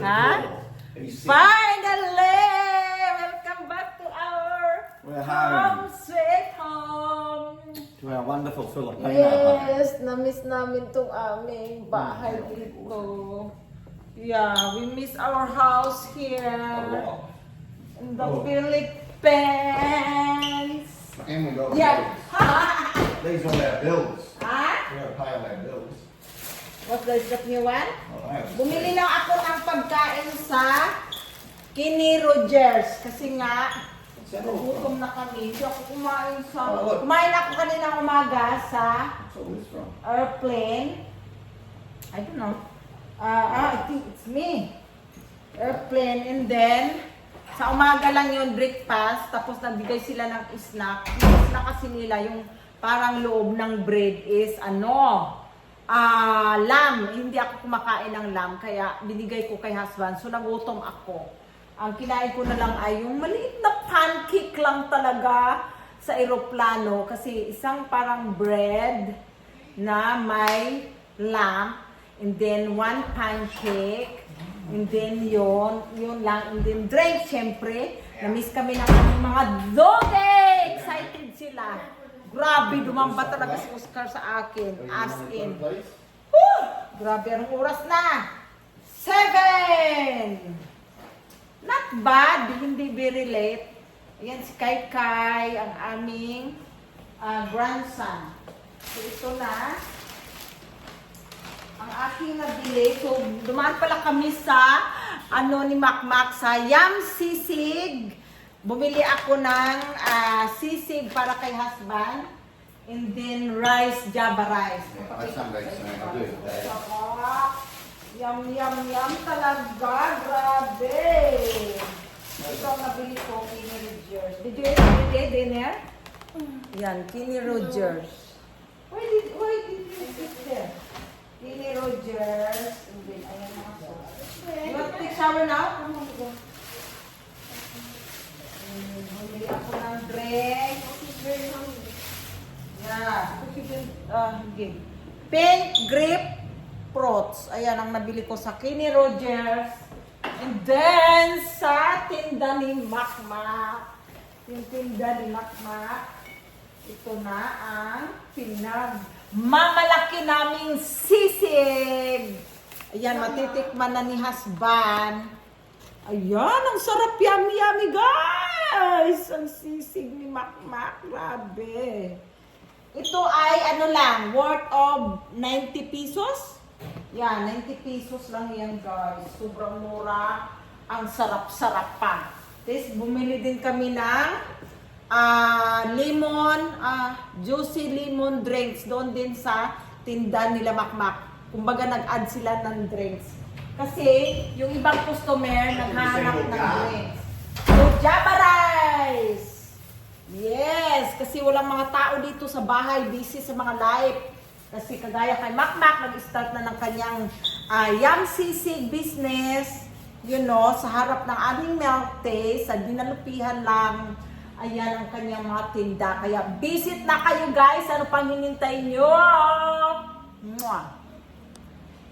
Ha? Finally! Welcome back to our We're home home. sweet home! To our wonderful Filipino home. Yes, na-miss namin tong aming bahay dito. Yeah, we miss our house here in the Philippines. And we got Yeah. these are our bills. Ha? We gotta pay all our bills. What's that new one? Alright. Bumili lang ako ng pagkain sa Kenny Rogers kasi nga nagutom na kami. Hindi ako kumain kumain ako kanina umaga sa What's all this from? airplane. I don't know. I think it's me. Airplane, and then sa umaga lang yung breakfast, tapos nagbigay sila ng snack. Yung snack kasi nila, yung parang loob ng bread is lamb. Hindi ako kumakain ng lamb, kaya binigay ko kay husband. So nagutom ako. Ang kinain ko na lang ay yung maliit na pancake lang talaga sa eroplano. Kasi isang parang bread na may lamb, and then one pancake, and then yun lang, and then drink, syempre. Na-miss kami ng aming mga doge! Excited sila. Grabe, dumamba talaga si Oscar sa akin. As in. Woo! Grabe, anong oras na? 7! Not bad, hindi very late. Ayan si Kai Kai, ang aming grandson. So ito na ang aking nabili. So dumaan pala kami sa ni Makmak sa Yam Sisig. Bumili ako ng sisig para kay husband. And then rice, Java rice. I Sunday, so I do that. Yum, yum, yum talaga. Grabe. Ito ang nabili ko, Kenny Rogers. Did you eat it, dinner? Yan, Kenny Rogers. Why did you sit there? Kenny Rogers. And then, ayan na ako. You want to take shower now? Come on, go. Bumili ako ng drink. Yeah. Pink grape fruits. Ayan ang nabili ko sa Kenny Rogers. And then sa tinda ni Makmak. Yung tinda ni Makmak. Ito na ang mamalaki naming sisig. Ayan, matitikman na ni husband. Ayan, ang sarap, yummy, yummy, guys! Ang sisig ni Makmak, grabe. Ito ay worth of 90 pesos. Yan, 90 pesos lang yan, guys. Sobrang mura. Ang sarap-sarap pa. Tapos, bumili din kami ng juicy lemon drinks doon din sa tindahan nila Makmak. Kumbaga, nag-add sila ng drinks. Kasi, yung ibang customer naghahanap ng drinks. So, Java rice! Yes! Kasi walang mga tao dito sa bahay, busy sa mga live. Kasi kagaya kay Makmak, nag-start na ng kanyang Yam Sisig business. You know, sa harap ng aming milk tea, sa dinalupihan lang. Ayan ang kanyang mga tinda. Kaya visit na kayo guys! Ano pang hinintay nyo? Mwah!